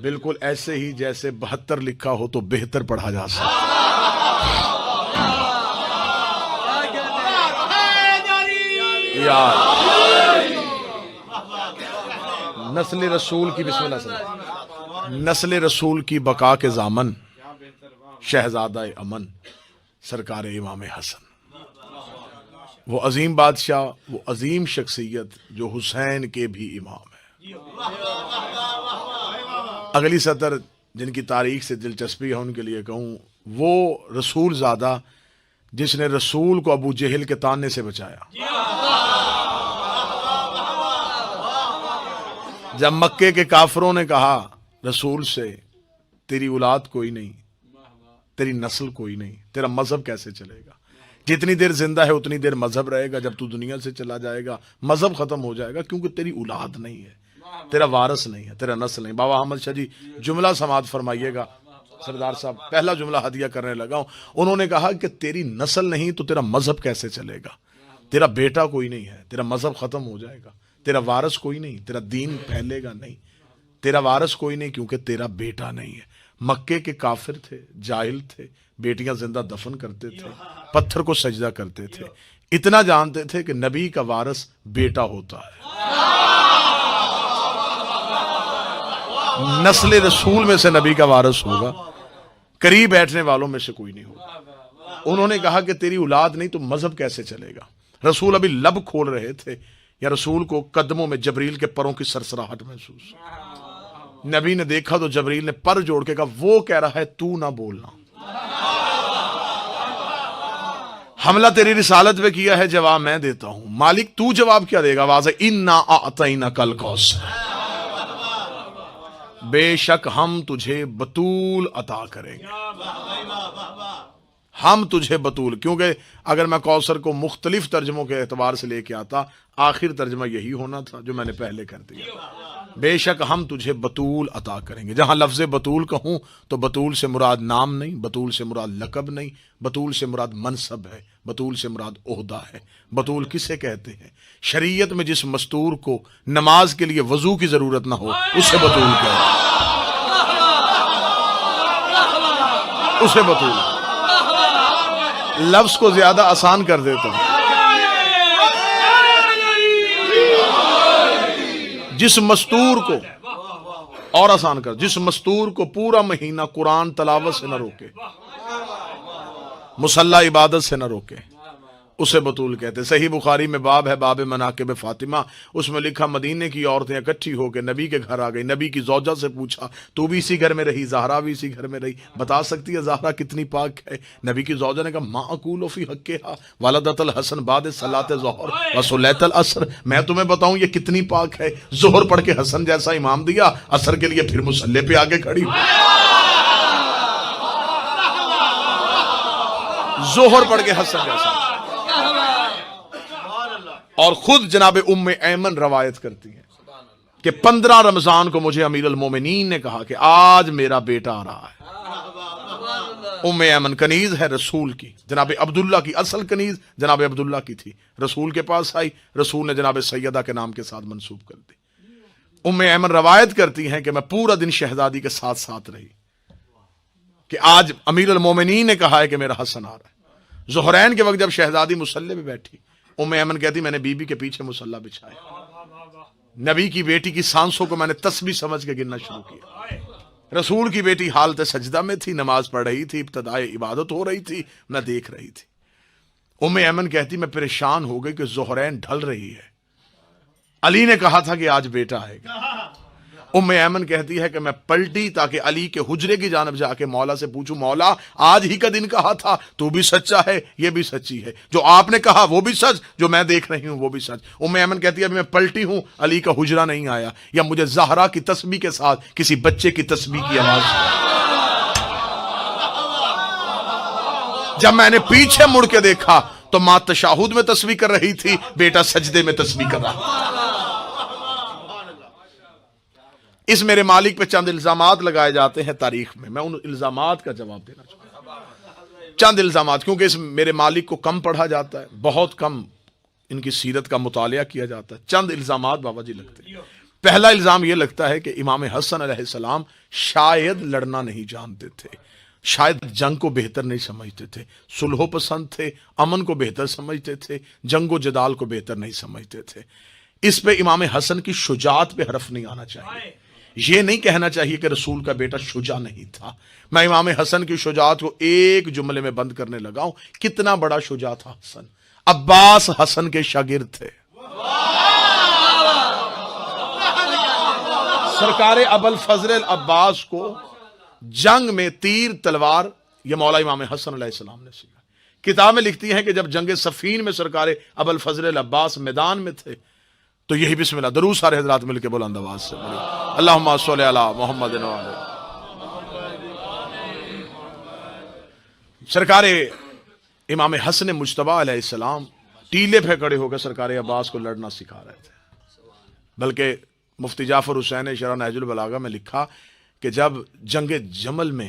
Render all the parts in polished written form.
بالکل ایسے ہی جیسے 72 لکھا ہو تو بہتر پڑھا جا سکتا. نسل رسول کی بسم اللہ سے نسل رسول کی بقا کے ضامن شہزادہ امن سرکار امام حسن، وہ عظیم بادشاہ، وہ عظیم شخصیت جو حسین کے بھی امام ہے. اگلی سطر جن کی تاریخ سے دلچسپی ہے ان کے لیے کہوں، وہ رسول زادہ جس نے رسول کو ابو جہل کے تانے سے بچایا. جب مکے کے کافروں نے کہا رسول سے تیری اولاد کوئی نہیں، تیری نسل کوئی نہیں، تیرا مذہب کیسے چلے گا؟ جتنی دیر زندہ ہے اتنی دیر مذہب رہے گا، جب تو دنیا سے چلا جائے گا مذہب ختم ہو جائے گا، کیونکہ تیری اولاد نہیں ہے، تیرا وارث نہیں ہے، تیرا نسل نہیں. بابا احمد شاہ جی جملہ سماعت فرمائیے گا. سردار صاحب پہلا جملہ ہدیہ کرنے لگا ہوں. انہوں نے کہا کہ تیری نسل نہیں تو تیرا مذہب کیسے چلے گا؟ تیرا بیٹا کوئی نہیں ہے، تیرا مذہب ختم ہو جائے گا، تیرا وارث کوئی نہیں، تیرا دین پھیلے گا نہیں، تیرا وارث کوئی نہیں کیونکہ تیرا بیٹا نہیں ہے. مکے کے کافر تھے، جاہل تھے، بیٹیاں زندہ دفن کرتے تھے، پتھر کو سجدہ کرتے تھے. اتنا جانتے تھے کہ نبی کا وارث بیٹا ہوتا ہے، نسل رسول میں سے نبی کا وارث ہوگا، قریب بیٹھنے والوں میں سے کوئی نہیں ہوگا. انہوں نے کہا کہ تیری اولاد نہیں تو مذہب کیسے چلے گا؟ رسول ابھی لب کھول رہے تھے یا رسول کو قدموں میں جبریل کے پروں کی سرسراہٹ محسوس. نبی نے دیکھا تو جبریل نے پر جوڑ کے کہا وہ کہہ رہا ہے تو نہ بولنا، حملہ تیری رسالت پہ کیا ہے، جواب میں دیتا ہوں. مالک تو جواب کیا دے گا؟ واضح انا اعطیناک الکوثر، بے شک ہم تجھے بطول عطا کریں گے. ہم تجھے بطول، کیونکہ اگر میں کوثر کو مختلف ترجموں کے اعتبار سے لے کے آتا آخر ترجمہ یہی ہونا تھا جو میں نے پہلے کر دیا. بے شک ہم تجھے بطول عطا کریں گے. جہاں لفظ بطول کہوں تو بطول سے مراد نام نہیں، بطول سے مراد لقب نہیں، بطول سے مراد منصب ہے، بطول سے مراد عہدہ ہے. بطول کسے کہتے ہیں؟ شریعت میں جس مستور کو نماز کے لیے وضو کی ضرورت نہ ہو اسے بطول کہتے ہیں، اسے بطول. لفظ کو زیادہ آسان کر دیتا ہوں. جس مستور کو اور آسان کر، جس مستور کو پورا مہینہ قرآن تلاوت سے نہ روکے، مصلی عبادت سے نہ روکے، اسے بطول کہتے. صحیح بخاری میں باب ہے، باب مناقب فاطمہ، اس میں لکھا مدینے کی عورتیں اکٹھی ہو کے نبی کے گھر آ گئی. نبی کی زوجہ سے پوچھا تو بھی اسی گھر میں رہی؟ زہرا بھی اسی گھر میں رہی، بتا سکتی ہے زہرا کتنی پاک ہے؟ نبی کی زوجہ نے کہا ما اقول فی حقھا ولدت الحسن بعد صلاۃ الظہر وصلیت العصر، میں تمہیں بتاؤں یہ کتنی پاک ہے؟ ظہر پڑھ کے حسن جیسا امام دیا، عصر کے لیے پھر مصلی پہ آگے کھڑی. ظہر پڑھ کے حسن جیسا. اور خود جناب ام ایمن روایت کرتی ہیں کہ 15 رمضان کو مجھے امیر المومنین نے کہا کہ آج میرا بیٹا آ رہا ہے. ام ایمن کنیز ہے رسول کی، جناب عبداللہ کی اصل کنیز جناب عبداللہ کی تھی. رسول کے پاس آئی، رسول نے جناب سیدہ کے نام کے ساتھ منسوب کر دی. ام ایمن روایت کرتی ہیں کہ میں پورا دن شہزادی کے ساتھ ساتھ رہی کہ آج امیر المومنین نے کہا ہے کہ میرا حسن آ رہا ہے. ظہرین کے وقت جب شہزادی مصلی پہ بیٹھی، ام ایمن کہتی میں نے بی بی کے پیچھے مصلی بچھایا، نبی کی بیٹی کی سانسوں کو میں نے تسبیح سمجھ کے گننا شروع کیا. رسول کی بیٹی حالت سجدہ میں تھی، نماز پڑھ رہی تھی، ابتدائے عبادت ہو رہی تھی، میں دیکھ رہی تھی. ام ایمن کہتی میں پریشان ہو گئی کہ ظہرین ڈھل رہی ہے، علی نے کہا تھا کہ آج بیٹا آئے گا. ام ایمن کہتی ہے کہ میں پلٹی تاکہ علی کے حجرے کی جانب جا کے مولا سے پوچھوں مولا آج ہی کا دن کہا تھا، تو بھی سچا ہے، یہ بھی سچی ہے، جو آپ نے کہا وہ بھی سچ، جو میں دیکھ رہی ہوں وہ بھی سچ. ام ایمن کہتی ہے ابھی میں پلٹی ہوں، علی کا حجرہ نہیں آیا، یا مجھے زہرا کی تسبیح کے ساتھ کسی بچے کی تسبیح کی آواز. جب میں نے پیچھے مڑ کے دیکھا تو ماں تشہد میں تسبیح کر رہی تھی، بیٹا سجدے میں تسبیح کر رہا تھا. اس میرے مالک پہ چند الزامات لگائے جاتے ہیں تاریخ میں ان الزامات کا جواب دینا چاہتا ہوں. چند الزامات، کیونکہ اس میرے مالک کو کم پڑھا جاتا ہے، بہت کم ان کی سیرت کا مطالعہ کیا جاتا ہے. چند الزامات بابا جی لگتے ہیں. پہلا الزام یہ لگتا ہے کہ امام حسن علیہ السلام شاید لڑنا نہیں جانتے تھے، شاید جنگ کو بہتر نہیں سمجھتے تھے، صلح و پسند تھے، امن کو بہتر سمجھتے تھے، جنگ و جدال کو بہتر نہیں سمجھتے تھے۔ اس پہ امام حسن کی شجاعت پہ حرف نہیں آنا چاہیے، یہ نہیں کہنا چاہیے کہ رسول کا بیٹا شجاع نہیں تھا۔ میں امام حسن کی شجاعت کو ایک جملے میں بند کرنے لگا ہوں، کتنا بڑا شجاع تھا حسن۔ عباس حسن کے شاگرد تھے، سرکار ابوالفضل العباس کو جنگ میں تیر تلوار یہ مولا امام حسن علیہ السلام نے سیکھا۔ کتابیں لکھتی ہیں کہ جب جنگ صفین میں سرکار ابوالفضل العباس میدان میں تھے تو یہی بسم اللہ درود سارے حضرات مل کے بلند آواز سے پڑھیں، اللہم صلی علی محمد و علی۔ سرکار امام حسن مجتبی علیہ السلام ٹیلے پہ کھڑے ہو کر سرکار عباس کو لڑنا سکھا رہے تھے، بلکہ مفتی جعفر حسین نے شرح نہج البلاغہ میں لکھا کہ جب جنگ جمل میں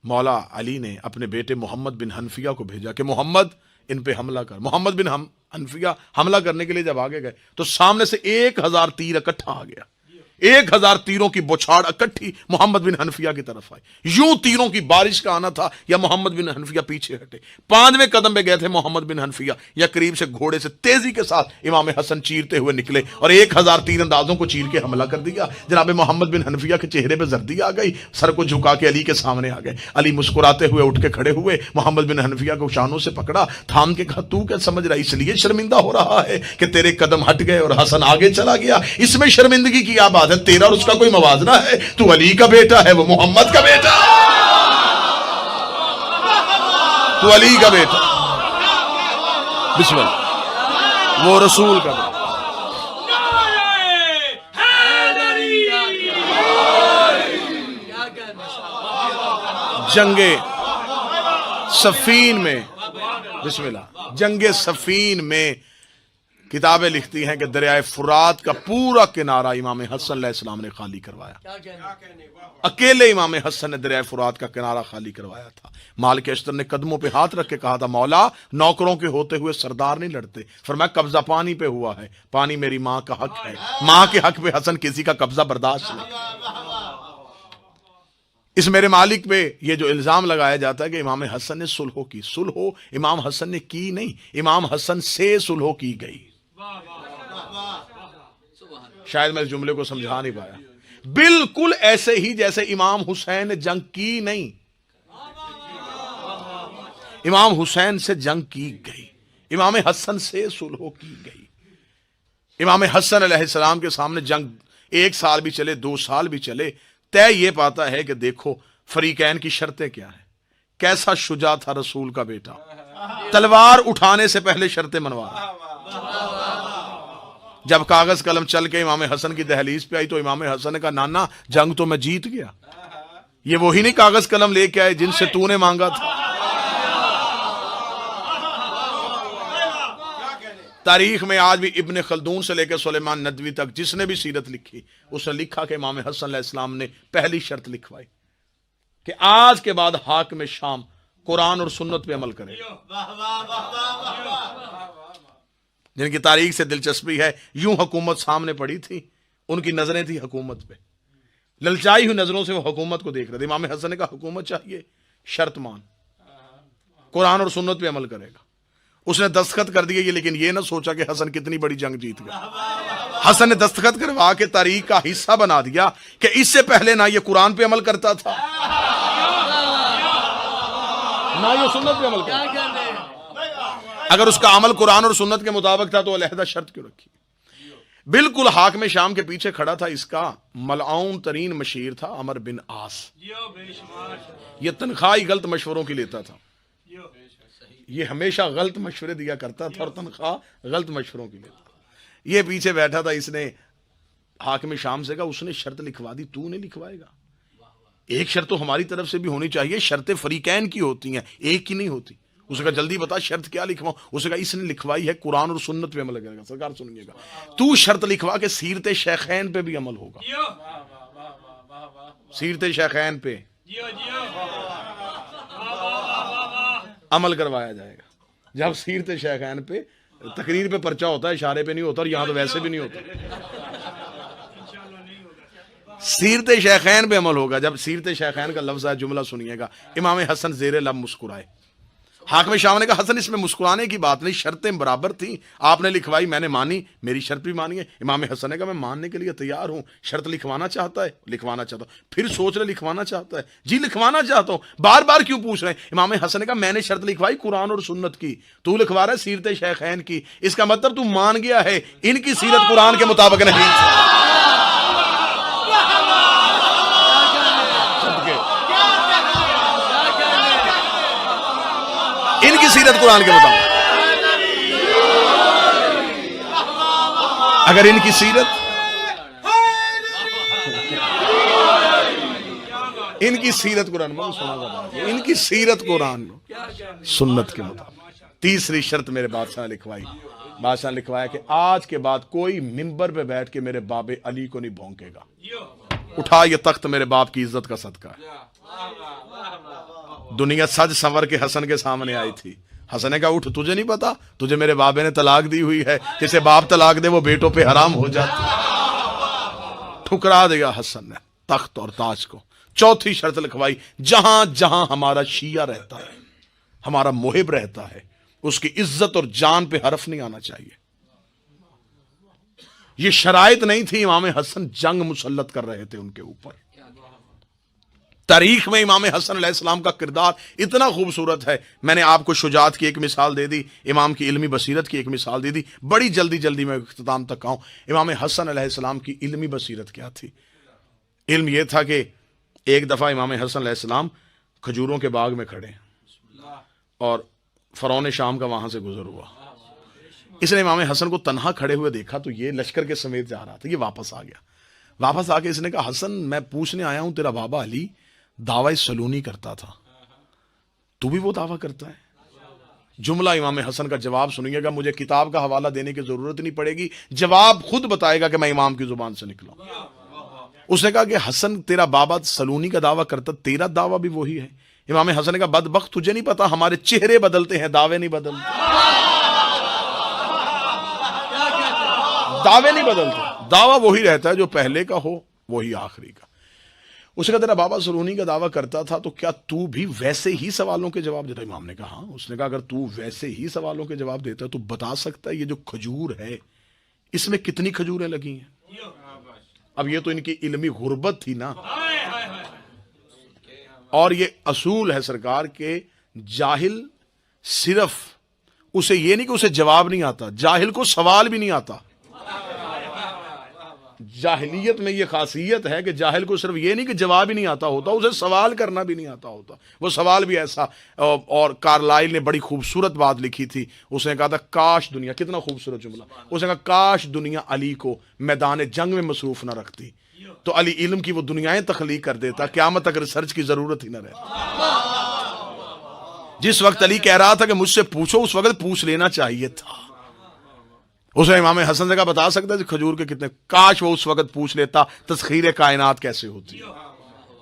مولا علی نے اپنے بیٹے محمد بن حنفیہ کو بھیجا کہ محمد ان پہ حملہ کر، محمد بن حنفیہ حملہ کرنے کے لیے جب آگے گئے تو سامنے سے 1000 تیر اکٹھا آ گیا، 1000 تیروں کی بوچھاڑ اکٹھی محمد بن حنفیہ کی طرف آئی، یوں تیروں کی بارش کا آنا تھا یا محمد بن حنفیہ پیچھے ہٹے، 5ویں قدم پہ گئے تھے محمد بن حنفیہ یا قریب سے گھوڑے سے تیزی کے ساتھ امام حسن چیرتے ہوئے نکلے اور 1000 تیر اندازوں کو چیر کے حملہ کر دیا۔ جناب محمد بن حنفیہ کے چہرے پہ زردی آ گئی، سر کو جھکا کے علی کے سامنے آ گئے، علی مسکراتے ہوئے اٹھ کے کھڑے ہوئے، محمد بن حنفیہ کو شانوں سے پکڑا، تھام کے کہا تو کیا سمجھ رہا ہے اس لیے شرمندہ ہو رہا ہے کہ تیرے قدم ہٹ گئے اور حسن آگے چلا گیا؟ اس میں شرمندگی کی کیا بات ہے؟ تیرا اور اس کا کوئی موازنہ ہے؟ تو علی کا بیٹا ہے، وہ محمد کا بیٹا، تو علی کا بیٹا، بسم اللہ، وہ رسول کا بیٹا۔ جنگ صفین میں بسم اللہ، جنگ صفین میں کتابیں لکھتی ہیں کہ دریائے فرات کا پورا کنارہ امام حسن علیہ السلام نے خالی کروایا، اکیلے امام حسن نے دریائے فرات کا کنارہ خالی کروایا تھا۔ مالک اشتر نے قدموں پہ ہاتھ رکھ کے کہا تھا مولا نوکروں کے ہوتے ہوئے سردار نہیں لڑتے، فرمایا قبضہ پانی پہ ہوا ہے، پانی میری ماں کا حق ہے، ماں کے حق پہ حسن کسی کا قبضہ برداشت نہیں۔ اس میرے مالک پہ یہ جو الزام لگایا جاتا ہے کہ امام حسن نے صلح کی، صلح امام حسن نے کی نہیں، امام حسن سے صلح کی گئی۔ شاید میں اس جملے کو سمجھا نہیں پایا، بالکل ایسے ہی جیسے امام حسین نے جنگ کی نہیں، امام حسین سے جنگ کی گئی، امام حسن سے صلح کی گئی۔ امام حسن علیہ السلام کے سامنے جنگ 1 سال بھی چلے 2 سال بھی چلے، طے یہ پاتا ہے کہ دیکھو فریقین کی شرطیں کیا ہیں، کیسا شجاع تھا رسول کا بیٹا، تلوار اٹھانے سے پہلے شرطیں منوا رہا۔ جب کاغذ قلم چل کے امام حسن کی دہلیز پہ آئی تو امام حسن نے کہا نانا جنگ تو میں جیت گیا، یہ وہی نہیں کاغذ قلم لے کے آئے جن سے تو نے مانگا تھا۔ تاریخ میں آج بھی ابن خلدون سے لے کے سلیمان ندوی تک جس نے بھی سیرت لکھی اس نے لکھا کہ امام حسن علیہ السلام نے پہلی شرط لکھوائی کہ آج کے بعد حاکم شام قرآن اور سنت پہ عمل کرے۔ جن کی تاریخ سے دلچسپی ہے، یوں حکومت سامنے پڑی تھی، ان کی نظریں تھی حکومت پہ، للچائی ہوئی نظروں سے وہ حکومت کو دیکھ رہے تھے۔ امام حسن نے کہا حکومت چاہیے، شرط مان، قرآن اور سنت پہ عمل کرے گا۔ اس نے دستخط کر دیے، لیکن یہ نہ سوچا کہ حسن کتنی بڑی جنگ جیت گیا۔ حسن نے دستخط کروا کے تاریخ کا حصہ بنا دیا کہ اس سے پہلے نہ یہ قرآن پہ عمل کرتا تھا نہ یہ سنت پہ عمل کرتا تھا۔ اگر اس کا عمل قرآن اور سنت کے مطابق تھا تو علیحدہ شرط کیوں رکھی؟ بالکل حاکم شام کے پیچھے کھڑا تھا، اس کا ملعون ترین مشیر تھا عمر بن عاص۔ یہ تنخواہ غلط مشوروں کی لیتا تھا، یہ ہمیشہ غلط مشورے دیا کرتا تھا اور تنخواہ غلط مشوروں کی لیتا تھا۔ یہ پیچھے بیٹھا تھا، اس نے حاکم شام سے کہا اس نے شرط لکھوا دی، تو نہیں لکھوائے گا؟ ایک شرط تو ہماری طرف سے بھی ہونی چاہیے، شرطیں فریقین کی ہوتی ہیں، ایک کی نہیں ہوتی۔ اس نے کہا جلدی بتا شرط کیا لکھواؤں؟ اس نے کہا اس نے لکھوائی ہے قرآن اور سنت پہ عمل کرے گا۔ سرکار سنیے گا، تو شرط لکھوا کہ سیرت شیخین پہ بھی عمل ہوگا، سیرت شیخین پہ عمل کروایا جائے گا۔ جب سیرت شیخین پہ تقریر پہ پرچہ ہوتا ہے، اشارے پہ نہیں ہوتا، اور یہاں تو ویسے بھی نہیں ہوتا۔ سیرت شیخین پہ عمل ہوگا. جب سیرت شیخین کا لفظ ہے, جملہ سنیے گا, امام حسن زیر لب مسکرائے. حاکم شام نے کہا حسن اس میں مسکرانے کی بات نہیں, شرطیں برابر تھیں, آپ نے لکھوائی, میں نے مانی, میری شرط بھی مانی ہے. امام حسن نے کہا میں ماننے کے لیے تیار ہوں, شرط لکھوانا چاہتا ہے, لکھوانا چاہتا ہوں. پھر سوچ رہے لکھوانا چاہتا ہے, جی لکھوانا چاہتا ہوں, بار بار کیوں پوچھ رہے ہیں؟ امام حسن نے کہا میں نے شرط لکھوائی قرآن اور سنت کی, تو لکھوا رہا ہے سیرت شیخین کی, اس کا مطلب تو مان گیا ہے ان کی سیرت قرآن کے مطابق نہیں. ان کی سیرت قرآن کے مطابق, اگر ان کی سیرت قرآن ان کی سیرت قرآن سنت کے مطابق. تیسری شرط میرے بادشاہ نے لکھوائی, بادشاہ نے لکھوایا کہ آج کے بعد کوئی ممبر پہ بیٹھ کے میرے باب علی کو نہیں بھونکے گا. اٹھا یہ تخت میرے باپ کی عزت کا صدقہ ہے. دنیا سج سنور کے حسن کے سامنے آئی تھی. حسن نے کہا اٹھ, تجھے نہیں پتا تجھے میرے بابے نے طلاق دی ہوئی ہے, جسے باپ طلاق دے وہ بیٹوں پہ حرام ہو جاتی. ٹھکرا دیا حسن نے تخت اور تاج کو. چوتھی شرط لکھوائی, جہاں جہاں ہمارا شیعہ رہتا ہے, ہمارا محب رہتا ہے, اس کی عزت اور جان پہ حرف نہیں آنا چاہیے. یہ شرائط نہیں تھی, امام حسن جنگ مسلط کر رہے تھے ان کے اوپر. تاریخ میں امام حسن علیہ السلام کا کردار اتنا خوبصورت ہے. میں نے آپ کو شجاعت کی ایک مثال دے دی, امام کی علمی بصیرت کی ایک مثال دے دی. بڑی جلدی میں اختتام تک آؤں. امام حسن علیہ السلام کی علمی بصیرت کیا تھی؟ علم یہ تھا کہ ایک دفعہ امام حسن علیہ السلام کھجوروں کے باغ میں کھڑے اور فرعون شام کا وہاں سے گزر ہوا. اس نے امام حسن کو تنہا کھڑے ہوئے دیکھا تو یہ لشکر کے سمیت جا رہا تھا. یہ واپس آ گیا. واپس آ کے اس نے کہا حسن میں پوچھنے آیا ہوں, تیرا بابا علی دعوی سلونی کرتا تھا, تو بھی وہ دعویٰ کرتا ہے؟ جملہ امام حسن کا جواب سنیے گا, مجھے کتاب کا حوالہ دینے کی ضرورت نہیں پڑے گی, جواب خود بتائے گا کہ میں امام کی زبان سے نکلا. اس نے کہا کہ حسن تیرا بابا سلونی کا دعویٰ کرتا, تیرا دعویٰ بھی وہی ہے. امام حسن نے کہا بدبخت تجھے نہیں پتا ہمارے چہرے بدلتے ہیں, دعوے نہیں بدلتے. دعوے نہیں بدلتے, دعویٰ وہی رہتا ہے جو پہلے کا ہو وہی آخری کا. اس نے کہا تیرا بابا سلونی کا دعویٰ کرتا تھا تو کیا تو بھی ویسے ہی سوالوں کے جواب دیتا؟ امام نے کہا ہاں. اس نے کہا اگر تو ویسے ہی سوالوں کے جواب دیتا ہے تو بتا سکتا ہے یہ جو کھجور ہے اس میں کتنی کھجوریں لگی ہیں؟ اب یہ تو ان کی علمی غربت تھی نا, اور یہ اصول ہے سرکار کے جاہل صرف اسے یہ نہیں کہ اسے جواب نہیں آتا, جاہل کو سوال بھی نہیں آتا. جاہلیت میں یہ خاصیت ہے کہ جاہل کو صرف یہ نہیں کہ جواب ہی نہیں آتا ہوتا, اسے سوال کرنا بھی نہیں آتا ہوتا. وہ سوال بھی ایسا. اور کارلائل نے بڑی خوبصورت بات لکھی تھی, اس نے کہا تھا کاش دنیا, کتنا خوبصورت جملہ, اس نے کہا کاش دنیا علی کو میدان جنگ میں مصروف نہ رکھتی تو علی علم کی وہ دنیایں تخلیق کر دیتا, قیامت تک ریسرچ کی ضرورت ہی نہ رہتی. جس وقت علی کہہ رہا تھا کہ مجھ سے پوچھو, اس وقت پوچھ لینا چاہیے تھا. اس نے امام حسن سے کہا بتا سکتا ہے کھجور کے کتنے, کاش وہ اس وقت پوچھ لیتا تسخیر کائنات کیسے ہوتی.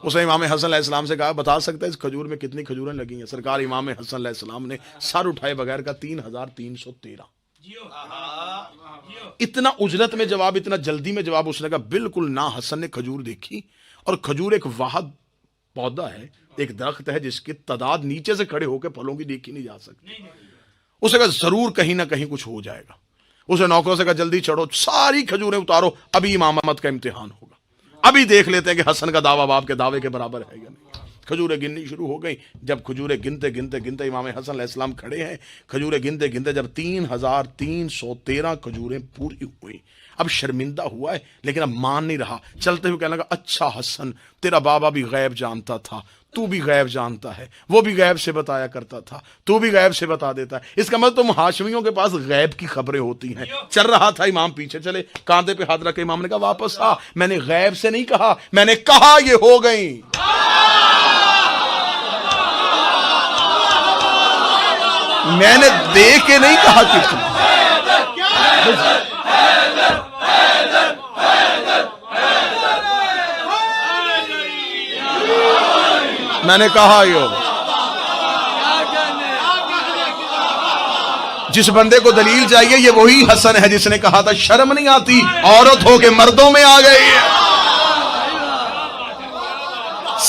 اس نے امام حسن علیہ السلام سے کہا بتا سکتا ہے اس کھجور میں کتنی کھجوریں لگی ہیں؟ سرکار امام حسن علیہ السلام نے سر اٹھائے بغیر کا 3313. اتنا اجلت میں جواب, اتنا جلدی میں جواب. اس نے کہا بالکل نہ. حسن نے کھجور دیکھی, اور کھجور ایک واحد پودا ہے, ایک درخت ہے جس کی تعداد نیچے سے کھڑے ہو کے پھلوں کی دیکھی نہیں جا سکتی. اس نے کہا ضرور کہیں نہ کہیں کچھ ہو جائے گا. اس نے نوکروں سے کہا جلدی چڑھو, ساری کھجوریں اتارو, ابھی امامت کا امتحان ہوگا, ابھی دیکھ لیتے ہیں کہ حسن کا دعویٰ باپ کے دعوے کے برابر ہے یا نہیں. کھجوریں گننی شروع ہو گئی. جب کھجوریں گنتے گنتے گنتے امام حسن علیہ السلام کھڑے ہیں, کھجوریں گنتے گنتے جب 3313 کھجوریں پوری ہوئی, اب شرمندہ ہوا ہے لیکن اب مان نہیں رہا. چلتے ہوئے کہنے لگا اچھا حسن تیرا بابا بھی غیب جانتا تھا, تو بھی غیب جانتا ہے, وہ بھی غیب سے بتایا کرتا تھا, تو بھی غیب سے بتا دیتا ہے. اس کا مطلب تم ہاشمیوں کے پاس غیب کی خبریں ہوتی ہیں. چل رہا تھا, امام پیچھے چلے, کاندھے پہ ہاتھ رکھ کے امام نے کہا واپس آ, میں نے غیب سے نہیں کہا, میں نے کہا یہ ہو گئی. میں نے دیکھ کے نہیں کہا کہ میں نے کہا یہ جس بندے کو دلیل چاہیے یہ وہی حسن ہے جس نے کہا تھا شرم نہیں آتی عورت ہو کے مردوں میں آ گئی.